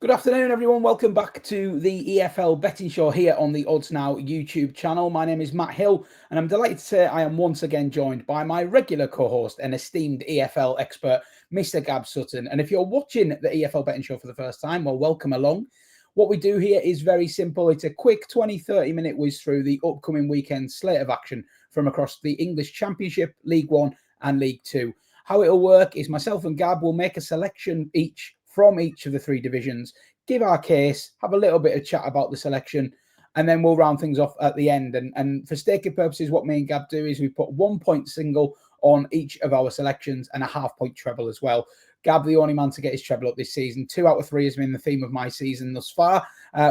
Good afternoon, everyone. Welcome back to the EFL Betting Show here on the Odds Now YouTube channel. My name is Matt Hill, and I'm delighted to say I am once again joined by my regular co-host and esteemed EFL expert, Mr. Gab Sutton. And if you're watching the EFL Betting Show for the first time, well, welcome along. What we do here is very simple. It's a quick 20-30 minute whiz through the upcoming weekend slate of action from across the English Championship, League One and League Two. How it'll work is myself and Gab will make a selection each from each of the three divisions, give our case, have a little bit of chat about the selection, and then we'll round things off at the end. And for staking purposes, what me and Gab do is we put 1 point single on each of our selections and a half-point treble as well. Gab, the only man to get his treble up this season. 2 out of 3 has been the theme of my season thus far,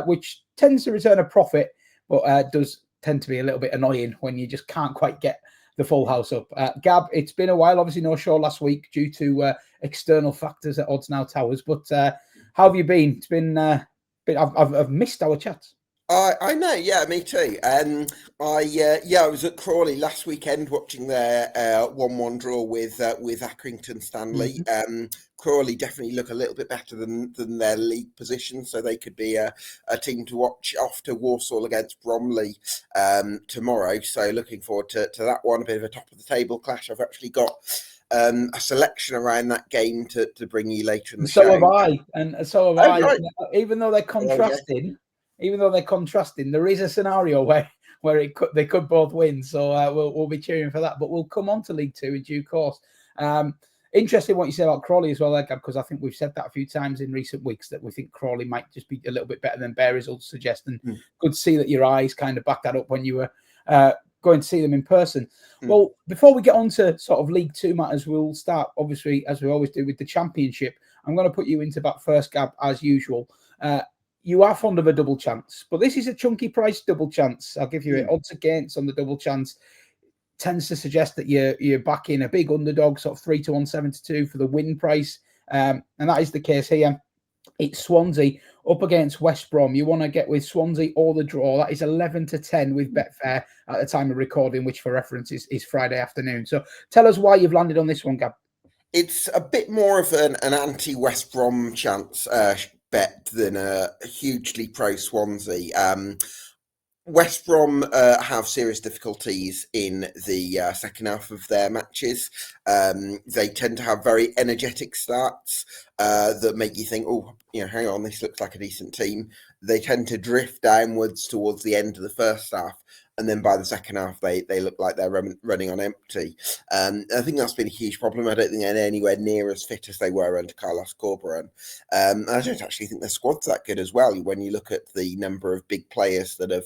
which tends to return a profit, but does tend to be a little bit annoying when you just can't quite get the full house up. Gab, it's been a while. Obviously, no show last week due to external factors at Odds Now Towers. But how have you been? It's been. I've missed our chats. I know, yeah, me too. I was at Crawley last weekend watching their 1-1 draw with Accrington Stanley. Mm-hmm. Crawley definitely look a little bit better than their league position, so they could be a team to watch after Walsall against Bromley tomorrow. So looking forward to that one, a bit of a top of the table clash. I've actually got a selection around that game to bring you later in the show. So have I, and so have I. Right. Even though they're contrasting. Even though they're contrasting, there is a scenario where they could both win. So we'll be cheering for that. But we'll come on to League Two in due course. Interesting what you said about Crawley as well, Gab, because I think we've said that a few times in recent weeks that we think Crawley might just be a little bit better than Bear results suggest. And good to see that your eyes kind of backed that up when you were going to see them in person. Well, before we get on to sort of League Two matters, we'll start, obviously, as we always do, with the Championship. I'm going to put you into bat first, Gab, as usual. You are fond of a double chance, but this is a chunky price double chance. I'll give you it. Odds against on the double chance tends to suggest that you're backing a big underdog, sort of 3-1.72 for the win price. And that is the case here. It's Swansea up against West Brom. You want to get with Swansea or the draw. That is 11-10 with Betfair at the time of recording, which for reference is Friday afternoon. So tell us why you've landed on this one, Gab. It's a bit more of an anti-West Brom chance bet than a hugely pro-Swansea. West Brom have serious difficulties in the second half of their matches. They tend to have very energetic starts that make you think, hang on, this looks like a decent team. They tend to drift downwards towards the end of the first half. And then by the second half, they look like they're running on empty. I think that's been a huge problem. I don't think they're anywhere near as fit as they were under Carlos Corberán. I don't actually think their squad's that good as well when you look at the number of big players that have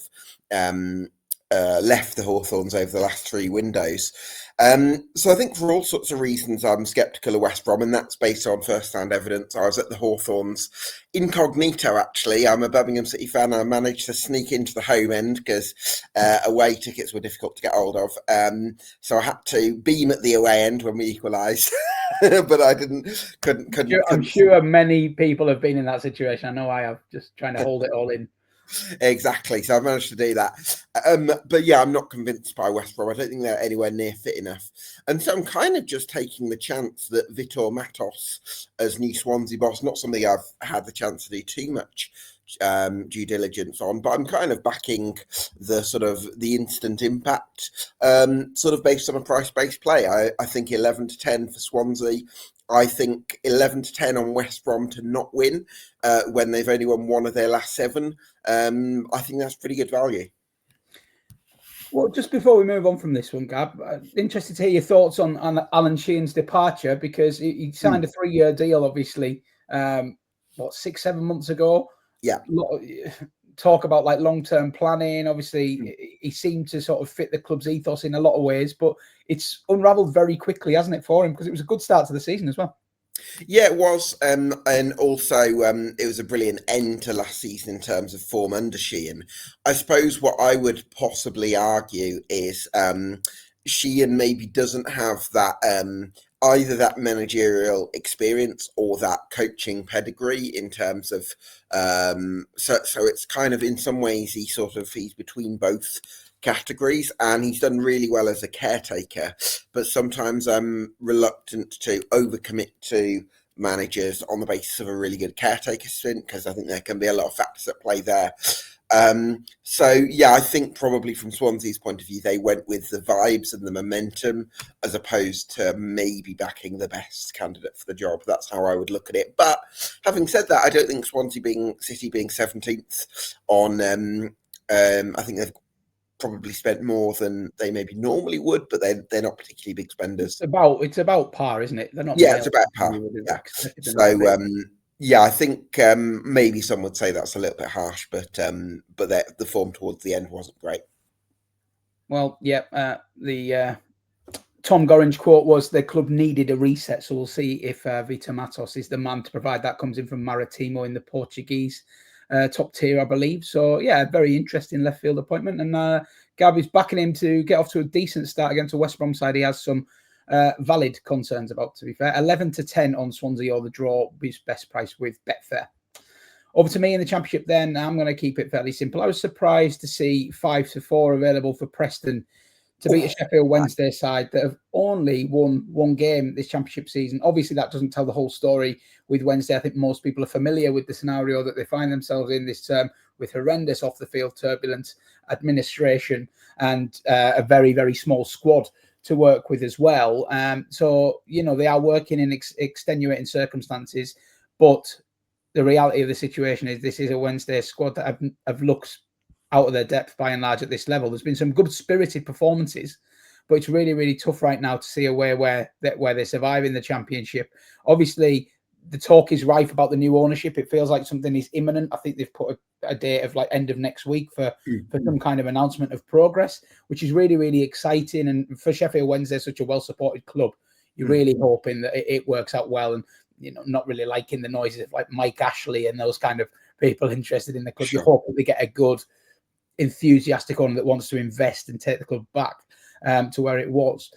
left the Hawthorns over the last 3 windows. So I think for all sorts of reasons, I'm sceptical of West Brom, and that's based on first-hand evidence. I was at the Hawthorns incognito, actually. I'm a Birmingham City fan, and I managed to sneak into the home end because away tickets were difficult to get hold of. So I had to beam at the away end when we equalised, but I couldn't. I'm sure many people have been in that situation. I know I have, just trying to hold it all in. Exactly. So I managed to do that. But yeah, I'm not convinced by West Brom. I don't think they're anywhere near fit enough. And so I'm kind of just taking the chance that Vitor Matos as new Swansea boss, not something I've had the chance to do too much due diligence on, but I'm kind of backing the sort of the instant impact sort of based on a price-based play. I think 11-10 for Swansea. I think 11-10 on West Brom to not win when they've only won 1 of their last 7. I think that's pretty good value. Well, just before we move on from this one, Gab, interested to hear your thoughts on Alan Sheehan's departure, because he signed a 3-year deal, obviously, 6-7 months ago. Yeah. Talk about like long-term planning. Obviously, he seemed to sort of fit the club's ethos in a lot of ways, but it's unravelled very quickly, hasn't it, for him? Because it was a good start to the season as well. Yeah, it was. And also, it was a brilliant end to last season in terms of form under Sheehan. I suppose what I would possibly argue is Sheehan maybe doesn't have that either that managerial experience or that coaching pedigree in terms of so it's kind of in some ways he's between both categories, and he's done really well as a caretaker, but sometimes I'm reluctant to overcommit to managers on the basis of a really good caretaker stint, because I think there can be a lot of factors at play there. So yeah, I think probably from Swansea's point of view, they went with the vibes and the momentum as opposed to maybe backing the best candidate for the job. That's how I would look at it. But having said that, I don't think City being 17th on, I think they've probably spent more than they maybe normally would, but they're not particularly big spenders. It's about par, isn't it? They're not. Yeah, it's about par. Yeah. So yeah, I think maybe some would say that's a little bit harsh, but the form towards the end wasn't great. Well, yeah, the Tom Gorringe quote was the club needed a reset, so we'll see if Vitor Matos is the man to provide that. Comes in from Maritimo in the Portuguese top tier, I believe. So yeah, very interesting left field appointment, and Gab is backing him to get off to a decent start against a West Brom side he has some valid concerns about, to be fair. 11-10 on Swansea or the draw, his best price with Betfair. Over to me in the Championship then. I'm going to keep it fairly simple. I was surprised to see 5-4 available for Preston to beat a Sheffield Wednesday side that have only won one game this Championship season. Obviously, that doesn't tell the whole story with Wednesday. I think most people are familiar with the scenario that they find themselves in this term, with horrendous off-the-field turbulence, administration, and a very, very small squad to work with as well. So, they are working in extenuating circumstances, but the reality of the situation is this is a Wednesday squad that have looked out of their depth by and large at this level. There's been some good spirited performances, but it's really, really tough right now to see a way where they survive in the Championship. Obviously, the talk is rife about the new ownership. It feels like something is imminent. I think they've put a date of like end of next week for some kind of announcement of progress, which is really, really exciting. And for Sheffield Wednesday, such a well-supported club, you're really hoping that it works out well, and not really liking the noises of like Mike Ashley and those kind of people interested in the club. Sure. You hope that they get a good, enthusiastic owner that wants to invest and take the club back to where it was.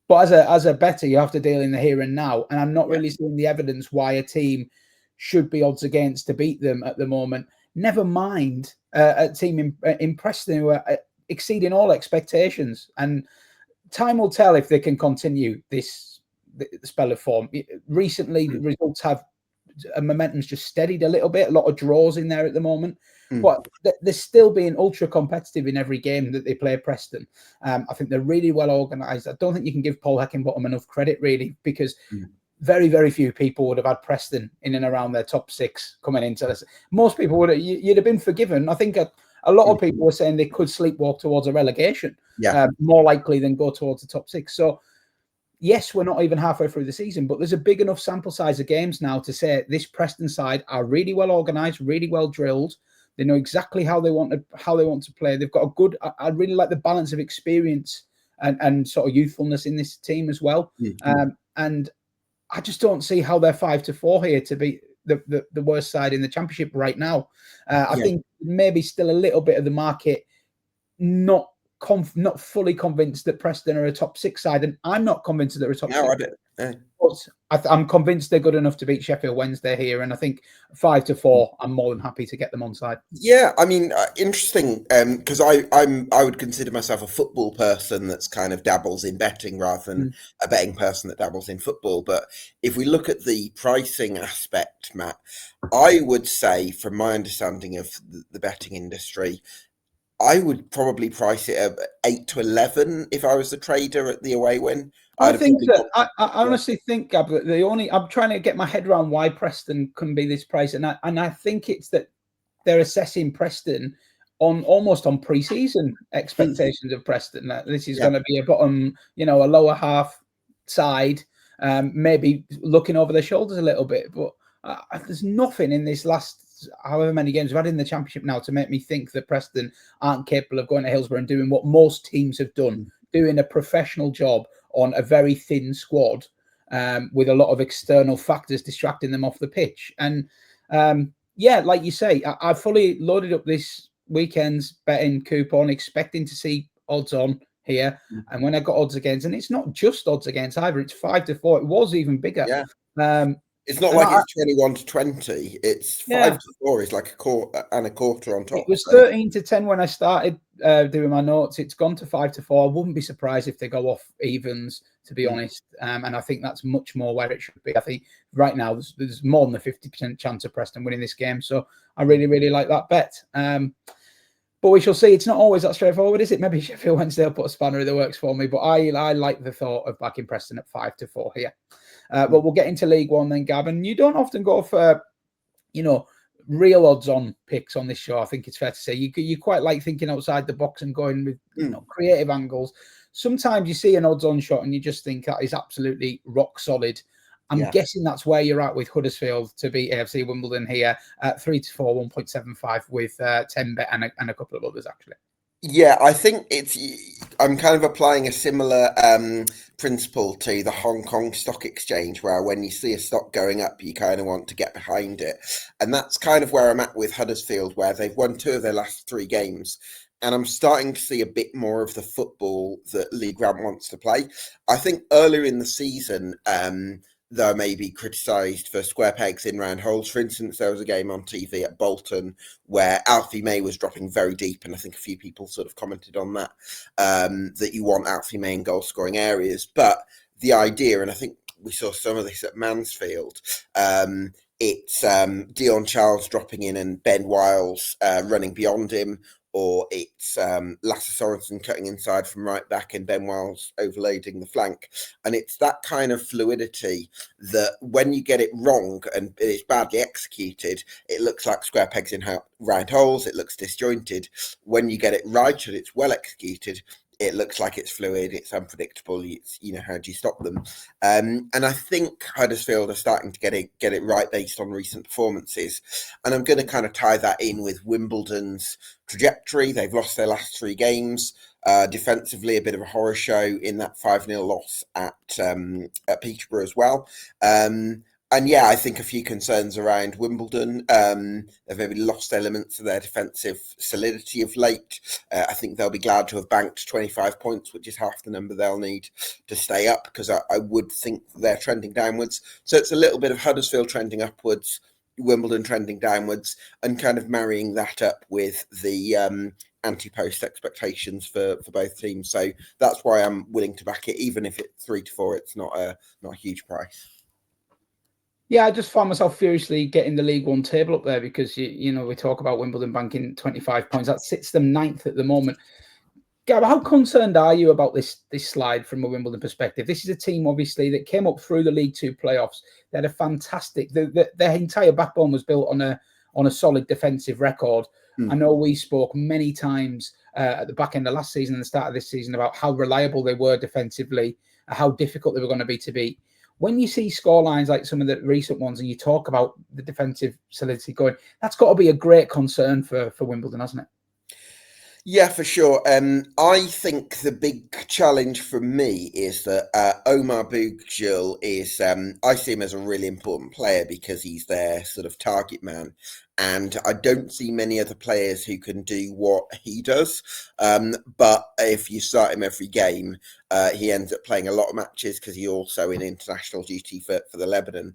But as a bettor, you have to deal in the here and now. And I'm not really seeing the evidence why a team should be odds against to beat them at the moment. Never mind a team in Preston who are exceeding all expectations. And time will tell if they can continue this spell of form. Recently, the results have momentum's just steadied a little bit. A lot of draws in there at the moment. But they're still being ultra competitive in every game that they play Preston. I think they're really well organised. I don't think you can give Paul Heckingbottom enough credit, really, because very, very few people would have had Preston in and around their top six coming into this. Most people would have, you'd have been forgiven. I think a lot of people were saying they could sleepwalk towards a relegation, more likely than go towards the top six. So, yes, we're not even halfway through the season, but there's a big enough sample size of games now to say this Preston side are really well organised, really well drilled. They know exactly how they want to play. They've got a good. I really like the balance of experience and sort of youthfulness in this team as well. And I just don't see how they're 5-4 here to be the worst side in the Championship right now. I think maybe still a little bit of the market not fully convinced that Preston are a top six side, and I'm not convinced that they're a top six. But I'm convinced they're good enough to beat Sheffield Wednesday here, and I think 5-4, I'm more than happy to get them on side. Yeah, I mean, interesting, because I would consider myself a football person that's kind of dabbles in betting rather than a betting person that dabbles in football. But if we look at the pricing aspect, Matt, I would say, from my understanding of the betting industry, I would probably price it at 8-11 if I was the trader at the away win. I think that I honestly think, Gab, that I'm trying to get my head around why Preston couldn't be this price, and I think it's that they're assessing Preston almost on pre-season expectations of Preston. That this is going to be a bottom, a lower half side, maybe looking over their shoulders a little bit. But there's nothing in this last however many games we've had in the Championship now to make me think that Preston aren't capable of going to Hillsborough and doing what most teams have done, doing a professional job on a very thin squad, with a lot of external factors distracting them off the pitch. And like you say, I fully loaded up this weekend's betting coupon, expecting to see odds on here. And when I got odds against, and it's not just odds against either, it's 5-4. It was even bigger. It's not And like it's 21-20. It's yeah, 5-4 is like a quarter and a quarter on top. it was 13-10 when I started doing my notes. It's gone to 5-4. I wouldn't be surprised if they go off evens, to be honest. And I think that's much more where it should be. I think right now there's more than a 50% chance of Preston winning this game. So I really, really like that bet. But we shall see. It's not always that straightforward, is it? Maybe Sheffield Wednesday will put a spanner in the works for me. But I like the thought of backing Preston at 5-4 here. But we'll get into League One then, Gab. And you don't often go for, real odds-on picks on this show. I think it's fair to say you quite like thinking outside the box and going with creative angles. Sometimes you see an odds-on shot and you just think that is absolutely rock solid. I'm guessing that's where you're at with Huddersfield to beat AFC Wimbledon here at 3-4, 1.75 with 10 bet and a couple of others actually. Yeah, I think I'm kind of applying a similar principle to the Hong Kong Stock Exchange, where when you see a stock going up, you kind of want to get behind it. And that's kind of where I'm at with Huddersfield, where they've won 2 of their last 3 games. And I'm starting to see a bit more of the football that League One wants to play. I think earlier in the season, they may be criticised for square pegs in round holes. For instance, there was a game on TV at Bolton where Alfie May was dropping very deep, and I think a few people sort of commented on that, that you want Alfie May in goal-scoring areas. But the idea, and I think we saw some of this at Mansfield, it's Dion Charles dropping in and Ben Wiles running beyond him, or it's Lasse Sorensen cutting inside from right back and Ben Wiles overloading the flank. And it's that kind of fluidity that when you get it wrong and it's badly executed, it looks like square pegs in round holes, it looks disjointed. When you get it right and it's well executed, it looks like it's fluid, it's unpredictable. It's, how do you stop them? And I think Huddersfield are starting to get it right based on recent performances. And I'm going to kind of tie that in with Wimbledon's trajectory. They've lost their last 3 games. Defensively, a bit of a horror show in that 5-0 loss at Peterborough as well. And yeah, I think a few concerns around Wimbledon. They've maybe lost elements of their defensive solidity of late. I think they'll be glad to have banked 25 points, which is half the number they'll need to stay up, because I would think they're trending downwards. So it's a little bit of Huddersfield trending upwards, Wimbledon trending downwards, and kind of marrying that up with the anti-post expectations for both teams. So that's why I'm willing to back it, even if it's 3-4. It's not a huge price. Yeah, I just found myself furiously getting the League One table up there because, we talk about Wimbledon banking 25 points. That sits them 9th at the moment. Gab, how concerned are you about this slide from a Wimbledon perspective? This is a team, obviously, that came up through the League Two playoffs. They had a fantastic... Their entire backbone was built on a solid defensive record. I know we spoke many times at the back end of last season and the start of this season about how reliable they were defensively, how difficult they were going to be to beat. When you see scorelines like some of the recent ones and you talk about the defensive solidity going, that's got to be a great concern for Wimbledon, hasn't it? Yeah, for sure. I think the big challenge for me is that Omar Boogjiel is, I see him as a really important player because he's their sort of target man. And I don't see many other players who can do what he does. But if you start him every game, he ends up playing a lot of matches because he's also in international duty for the Lebanon.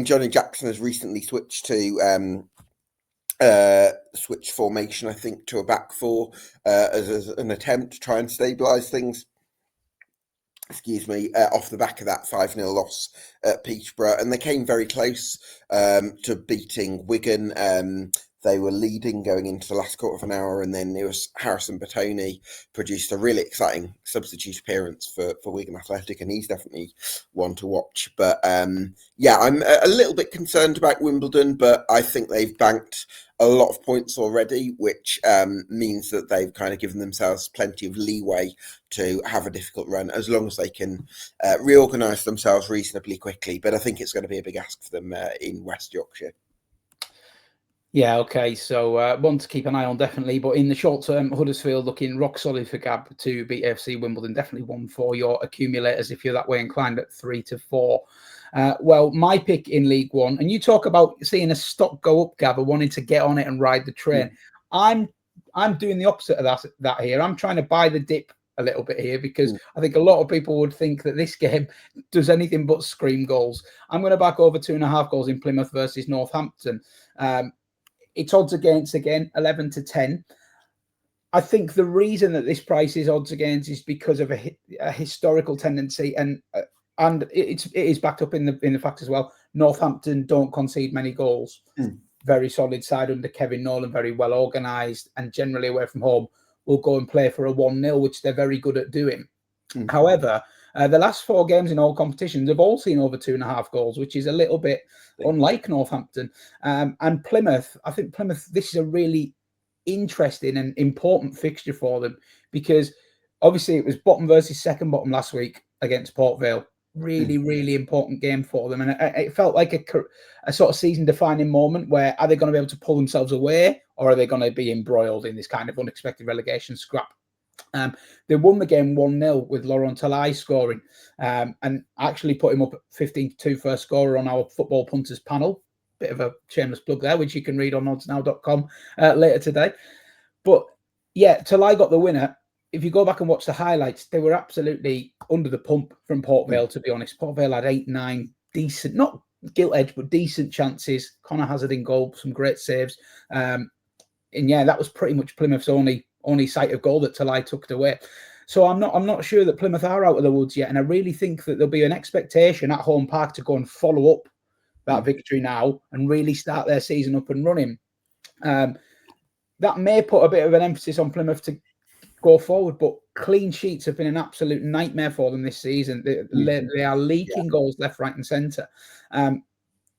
Johnny Jackson has recently switched to... switch formation, I think, to a back 4 as an attempt to try and stabilise things. Off the back of that 5-0 loss at Peterborough, and they came very close to beating Wigan. They were leading going into the last quarter of an hour, and then it was Harrison Batoni produced a really exciting substitute appearance for Wigan Athletic, and he's definitely one to watch. But I'm a little bit concerned about Wimbledon, but I think they've banked a lot of points already, which means that they've kind of given themselves plenty of leeway to have a difficult run, as long as they can reorganise themselves reasonably quickly. But I think it's going to be a big ask for them in West Yorkshire. Yeah, okay. So one to keep an eye on, definitely. But in the short term, Huddersfield looking rock solid for Gab to beat AFC Wimbledon. Definitely one for your accumulators if you're that way inclined at 3-4. Well, my pick in League One, and you talk about seeing a stock go up, Gab, wanting to get on it and ride the train. I'm doing the opposite of that here. I'm trying to buy the dip a little bit here, because I think a lot of people would think that this game does anything but scream goals. I'm going to back over 2.5 goals in Plymouth versus Northampton. It's odds against, again, 11 to 10. I think the reason that this price is odds against is because of a historical tendency, and it is backed up in the fact as well. Northampton don't concede many goals. Very solid side under Kevin Nolan, very well organised, and generally away from home will go and play for a 1-0, which they're very good at doing. However, the last 4 games in all competitions have all seen over 2.5 goals, which is a little bit unlike Northampton. And Plymouth, I think this is a really interesting and important fixture for them, because obviously it was bottom versus second bottom last week against Port Vale. Really important game for them, and it felt like a sort of season-defining moment where, are they going to be able to pull themselves away, or are they going to be embroiled in this kind of unexpected relegation scrap? They won the game 1-0 with Laurent Talai scoring, and actually put him up at 15-2 first scorer on our football punters panel. Bit of a shameless plug there, which you can read on oddsnow.com later today. But yeah, Talai got the winner. If you go back and watch the highlights, they were absolutely under the pump from Port Vale, to be honest. Port Vale had 8-9 decent, not gilt-edged, but decent chances. Connor Hazard in goal, some great saves. And yeah, that was pretty much Plymouth's only sight of goal that Talai tucked away. So I'm not sure that Plymouth are out of the woods yet. And I really think that there'll be an expectation at home park to go and follow up that victory now and really start their season up and running. That may put a bit of an emphasis on Plymouth to go forward, but clean sheets have been an absolute nightmare for them this season. They are leaking goals left, right, and centre.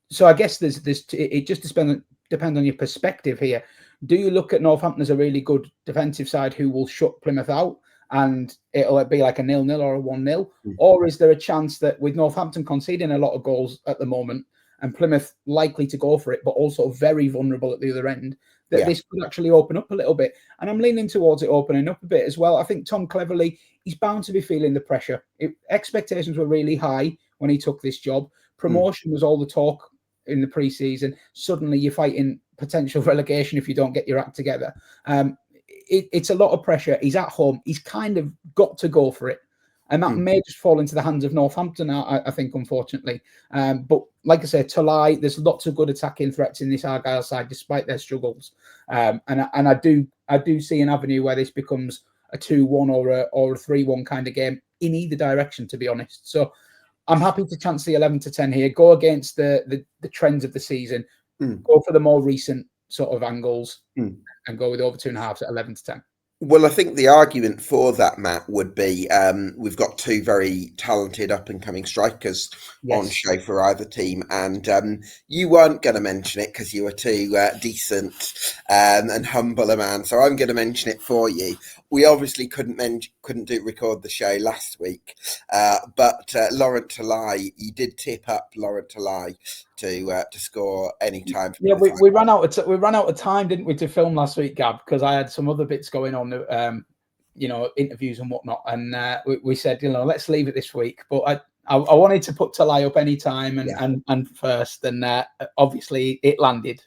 So I guess it just depends on your perspective here. Do you look at Northampton as a really good defensive side who will shut Plymouth out, and it'll be like a 0-0 or a 1-0, or is there a chance that with Northampton conceding a lot of goals at the moment and Plymouth likely to go for it, but also very vulnerable at the other end, that this could actually open up a little bit? And I'm leaning towards it opening up a bit as well. I think Tom Cleverley, he's bound to be feeling the pressure. Expectations were really high when he took this job. Promotion was all the talk in the pre-season. Suddenly you're fighting potential relegation if you don't get your act together. It's a lot of pressure. He's at home. He's kind of got to go for it. And that may just fall into the hands of Northampton, I think, unfortunately. But like I said, Talai, there's lots of good attacking threats in this Argyle side, despite their struggles. And I do see an avenue where this becomes a 2-1 or a 3-1 kind of game in either direction, to be honest. So I'm happy to chance the 11 to 10 here. Go against the trends of the season. Go for the more recent sort of angles and go with over 2.5 at 11 to 10. Well, I think the argument for that, Matt, would be we've got 2 very talented up-and-coming strikers on show for either team, and you weren't going to mention it because you were too decent and humble a man, so I'm going to mention it for you. We obviously couldn't record the show last week, but Laurent Talai, you did tip up Laurent Talai to score any time. Yeah, we ran out of time, didn't we, to film last week, Gab? Because I had some other bits going on, interviews and whatnot, and we said, let's leave it this week. But I wanted to put Talai up any time and first, and obviously it landed.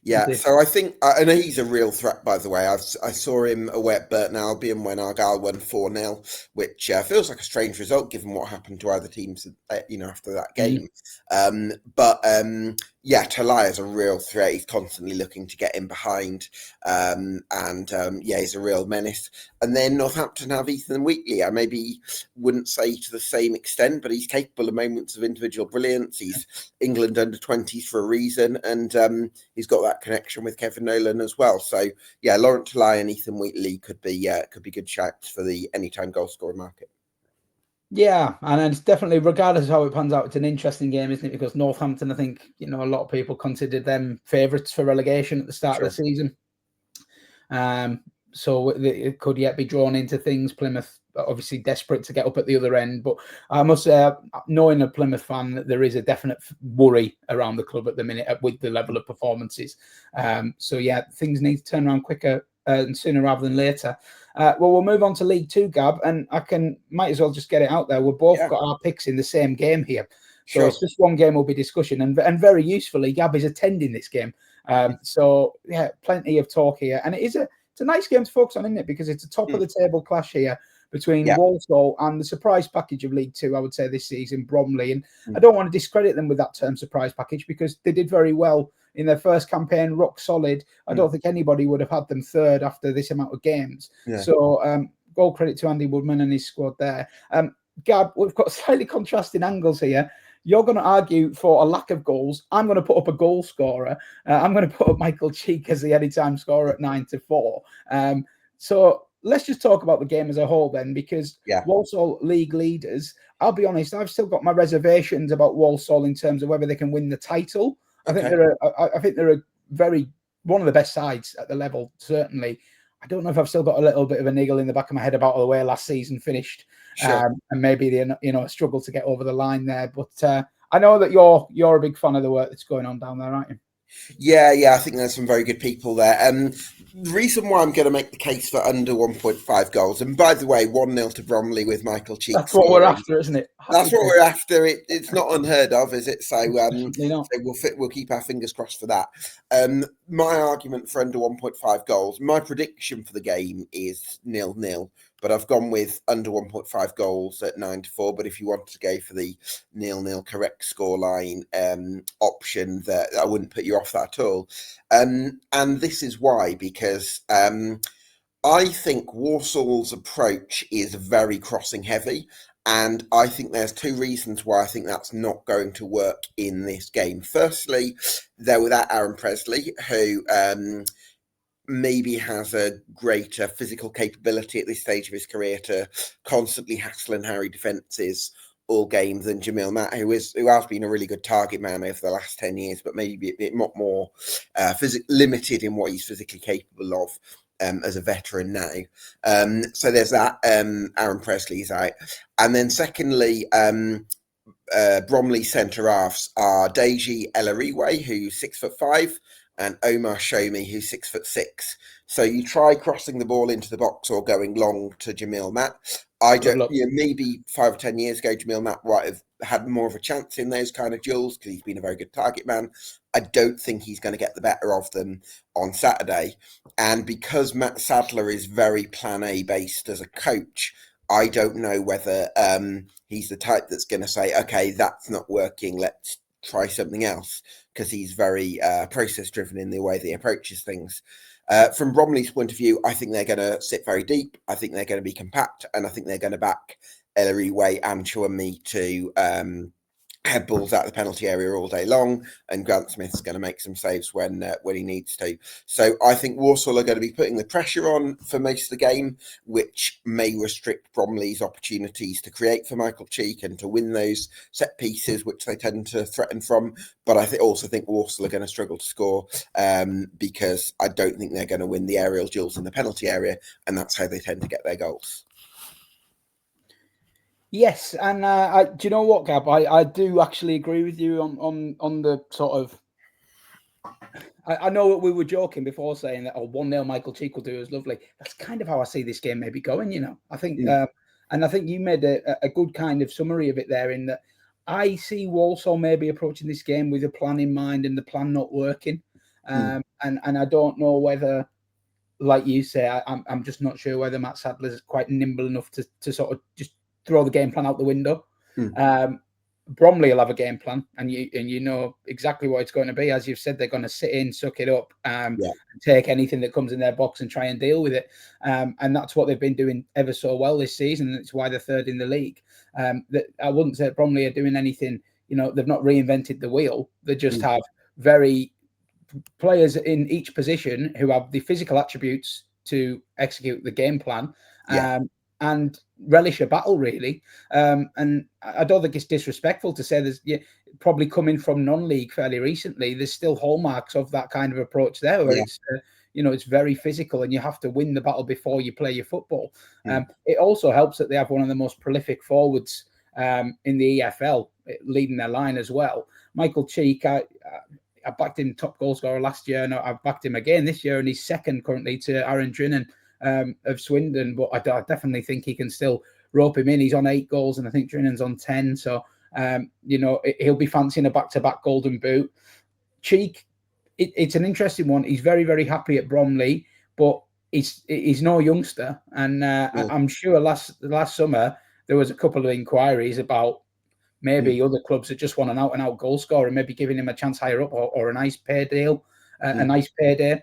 Yeah, so I think, I know he's a real threat, by the way. I saw him away at Burton Albion when Argyle won 4-0, which feels like a strange result given what happened to other teams, after that game. Yeah, Talai is a real threat. He's constantly looking to get in behind. He's a real menace. And then Northampton have Ethan Wheatley. I maybe wouldn't say to the same extent, but he's capable of moments of individual brilliance. He's England under-20s for a reason, and he's got that connection with Kevin Nolan as well. So, yeah, Laurent Talai and Ethan Wheatley could be good shouts for the anytime goal scorer market. Yeah, and it's definitely, regardless of how it pans out, it's an interesting game, isn't it? Because Northampton, I think, a lot of people considered them favourites for relegation at the start of the season. So it could yet be drawn into things. Plymouth, obviously desperate to get up at the other end. But I must say, knowing a Plymouth fan, that there is a definite worry around the club at the minute with the level of performances. Things need to turn around quicker and sooner rather than later. We'll move on to League Two, Gab, and might as well just get it out there. We've both got our picks in the same game here. So it's just one game we'll be discussing, and very usefully, Gab is attending this game. Plenty of talk here, and it it's a nice game to focus on, isn't it? Because it's a top of the table clash here between Walsall and the surprise package of League Two, I would say, this season, Bromley. And I don't want to discredit them with that term surprise package, because they did very well in their first campaign, rock solid. I don't think anybody would have had them third after this amount of games. So all credit to Andy Woodman and his squad there. Gab, we've got slightly contrasting angles here. You're going to argue for a lack of goals. I'm going to put up a goal scorer. I'm going to put up Michael Cheek as the anytime scorer at 9-4. So let's just talk about the game as a whole then, because Walsall league leaders, I'll be honest, I've still got my reservations about Walsall in terms of whether they can win the title. I think they're a very one of the best sides at the level, certainly. I don't know if I've still got a little bit of a niggle in the back of my head about the way last season finished, and maybe they struggle to get over the line there. But I know that you're a big fan of the work that's going on down there, aren't you? Yeah, I think there's some very good people there. The reason why I'm going to make the case for under 1.5 goals, and by the way, 1-0 to Bromley with Michael Cheek. That's what we're after, isn't it? That's what we're after. It's not unheard of, is it? So, we'll keep our fingers crossed for that. My argument for under 1.5 goals, my prediction for the game is 0-0. But I've gone with under 1.5 goals at 9-4. But if you want to go for the 0-0 correct scoreline option, that I wouldn't put you off that at all. And this is why, because I think Walsall's approach is very crossing heavy. And I think there's two reasons why I think that's not going to work in this game. Firstly, they're without Aaron Presley, who maybe has a greater physical capability at this stage of his career to constantly hassle and harry defences all game than Jamil Matt, who has been a really good target man over the last 10 years, but maybe a bit more limited in what he's physically capable of as a veteran now. So there's that. Aaron Presley's out. And then secondly, Bromley centre-halves are Deji Elariwe, who's 6'5", and Omar Shomi, who's 6'6". So you try crossing the ball into the box or going long to Jamil Matt. Maybe 5 or 10 years ago, Jamil Matt might have had more of a chance in those kind of duels because he's been a very good target man. I don't think he's going to get the better of them on Saturday. And because Matt Sadler is very plan A based as a coach, I don't know whether he's the type that's going to say, okay, that's not working, let's try something else, because he's very process driven in the way that he approaches things. From Bromley's point of view, I think they're going to sit very deep. I think they're going to be compact, and I think they're going to back Ellery and Chouameni to head balls out of the penalty area all day long, and Grant Smith's going to make some saves when he needs to. So I think Walsall are going to be putting the pressure on for most of the game, which may restrict Bromley's opportunities to create for Michael Cheek and to win those set pieces, which they tend to threaten from. But I also think Walsall are going to struggle to score because I don't think they're going to win the aerial duels in the penalty area, and that's how they tend to get their goals. Yes, and do you know what, Gab? I do actually agree with you on the sort of. I know we were joking before saying that 1-0 Michael Cheek will do is lovely. That's kind of how I see this game maybe going. I think, and I think you made a good kind of summary of it there. In that, I see Walsall maybe approaching this game with a plan in mind and the plan not working, and I don't know whether, like you say, I'm just not sure whether Matt Sadler is quite nimble enough to sort of just throw the game plan out the window. Bromley will have a game plan, and you know exactly what it's going to be. As you've said, they're going to sit in, suck it up, take anything that comes in their box and try and deal with it. And that's what they've been doing ever so well this season. And it's why they're third in the league. That I wouldn't say Bromley are doing anything. They've not reinvented the wheel. They just have very players in each position who have the physical attributes to execute the game plan. And relish a battle, really. And I don't think it's disrespectful to say there's probably coming from non-league fairly recently. There's still hallmarks of that kind of approach there, where it's very physical and you have to win the battle before you play your football. It also helps that they have one of the most prolific forwards in the EFL, leading their line as well. Michael Cheek, I backed him top goal scorer last year, and I've backed him again this year, and he's second currently to Aaron Drinan of Swindon, but I definitely think he can still rope him in. He's on 8 goals, and I think Drinan's on 10. So, he'll be fancying a back-to-back Golden Boot. Cheek, it's an interesting one. He's very, very happy at Bromley, but he's no youngster, and I'm sure last summer there was a couple of inquiries about maybe other clubs that just want an out-and-out goal scorer, and maybe giving him a chance higher up or a nice pay deal, a nice payday.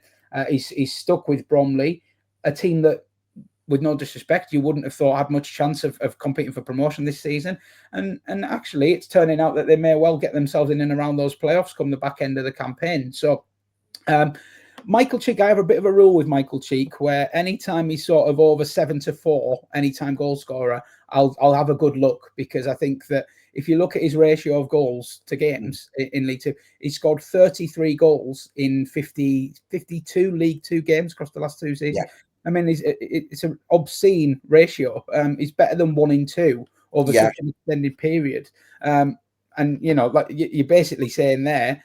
He's stuck with Bromley, a team that, with no disrespect, you wouldn't have thought had much chance of competing for promotion this season. And actually, it's turning out that they may well get themselves in and around those playoffs come the back end of the campaign. So, Michael Cheek, I have a bit of a rule with Michael Cheek where anytime he's sort of over 7-4, anytime goal scorer, I'll have a good look, because I think that if you look at his ratio of goals to games in League Two, he scored 33 goals in 52 League Two games across the last two seasons. Yeah. I mean, it's an obscene ratio. It's better than 1 in 2 over such an extended period. And, you know, like you're basically saying there,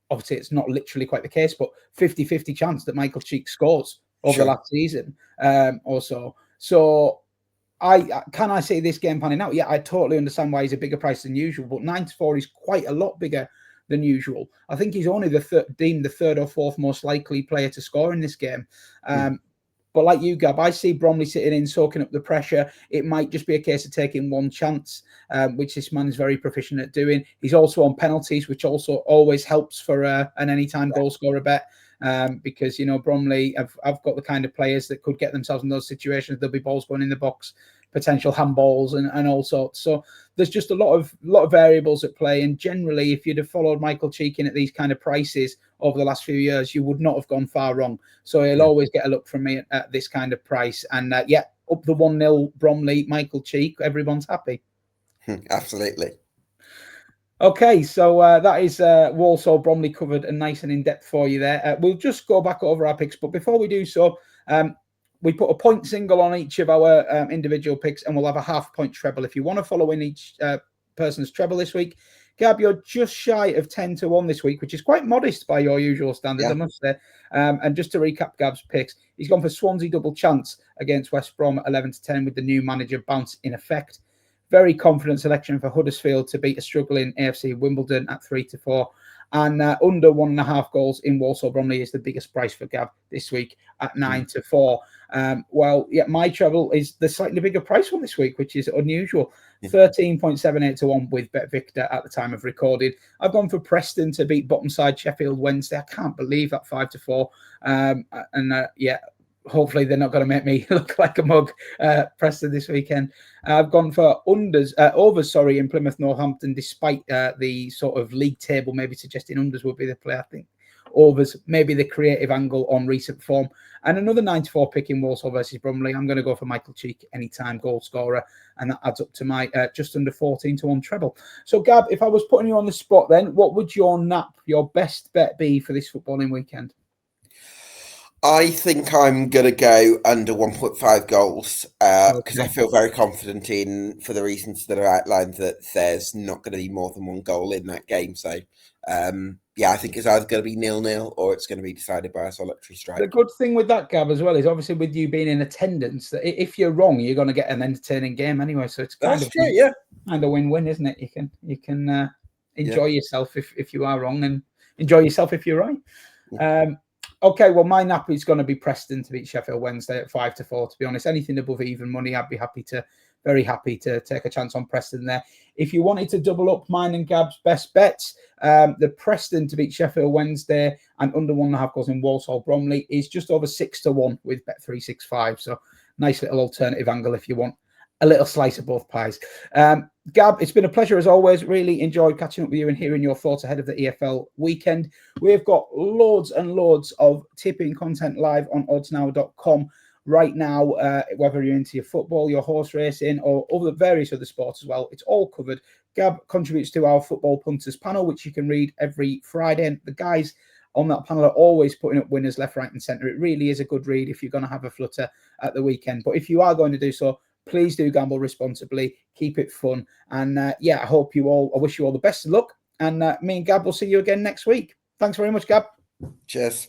obviously it's not literally quite the case, but 50-50 chance that Michael Cheek scores over the last season or so. So I see this game panning out? Yeah, I totally understand why he's a bigger price than usual, but 9-4 is quite a lot bigger than usual. I think he's only deemed the third or fourth most likely player to score in this game. But like you, Gab, I see Bromley sitting in, soaking up the pressure. It might just be a case of taking one chance, which this man is very proficient at doing. He's also on penalties, which also always helps for an anytime goal scorer bet. Because, you know, Bromley have got the kind of players that could get themselves in those situations. There'll be balls going in the box, potential handballs and all sorts. So there's just a lot of variables at play. And generally, if you'd have followed Michael Cheek in at these kind of prices over the last few years, you would not have gone far wrong. So he'll always get a look from me at this kind of price. And up the 1-0 Bromley, Michael Cheek, everyone's happy. Absolutely. Okay, so that is Walsall Bromley covered and nice and in-depth for you there. We'll just go back over our picks, but before we do so, we put a point single on each of our individual picks, and we'll have a half-point treble. If you want to follow in each person's treble this week, Gab, you're just shy of 10-1 this week, which is quite modest by your usual standards, I must say. And just to recap Gab's picks, he's gone for Swansea double chance against West Brom at 11-10 with the new manager bounce in effect. Very confident selection for Huddersfield to beat a struggling AFC Wimbledon at 3-4. And under 1.5 goals in Walsall Bromley is the biggest price for Gab this week at 9-4. My treble is the slightly bigger price one this week, which is unusual. 13.78-1 with BetVictor at the time of recording. I've gone for Preston to beat bottom side Sheffield Wednesday. I can't believe that 5-4. Hopefully they're not going to make me look like a mug, Preston, this weekend. I've gone for overs in Plymouth Northampton, despite the sort of league table maybe suggesting unders would be the play. I think overs, maybe the creative angle on recent form. And another 9-4 pick in Walsall versus Bromley. I'm going to go for Michael Cheek, anytime goal scorer. And that adds up to my just under 14-1 treble. So, Gab, if I was putting you on the spot then, what would your best bet be for this footballing weekend? I think I'm going to go under 1.5 goals because I feel very confident for the reasons that are outlined, that there's not going to be more than one goal in that game. So, I think it's either going to be 0-0 or it's going to be decided by a solitary strike. The good thing with that, Gab, as well, is obviously with you being in attendance, that if you're wrong, you're going to get an entertaining game anyway. So it's kind of a win-win, isn't it? You can enjoy yourself if you are wrong, and enjoy yourself if you're right. Okay, well, my nap is going to be Preston to beat Sheffield Wednesday at 5-4. To be honest, anything above even money, I'd be very happy to take a chance on Preston there. If you wanted to double up mine and Gab's best bets, the Preston to beat Sheffield Wednesday and under 1.5 goals in Walsall Bromley is just over 6-1 with Bet365. So nice little alternative angle if you want a little slice of both pies. Gab, it's been a pleasure as always. Really enjoyed catching up with you and hearing your thoughts ahead of the EFL weekend. We've got loads and loads of tipping content live on oddsnow.com right now, whether you're into your football, your horse racing, or various other sports as well. It's all covered. Gab contributes to our Football Punters panel, which you can read every Friday. And the guys on that panel are always putting up winners left, right, and centre. It really is a good read if you're going to have a flutter at the weekend. But if you are going to do so, please do gamble responsibly. Keep it fun. And I wish you all the best of luck. And me and Gab will see you again next week. Thanks very much, Gab. Cheers.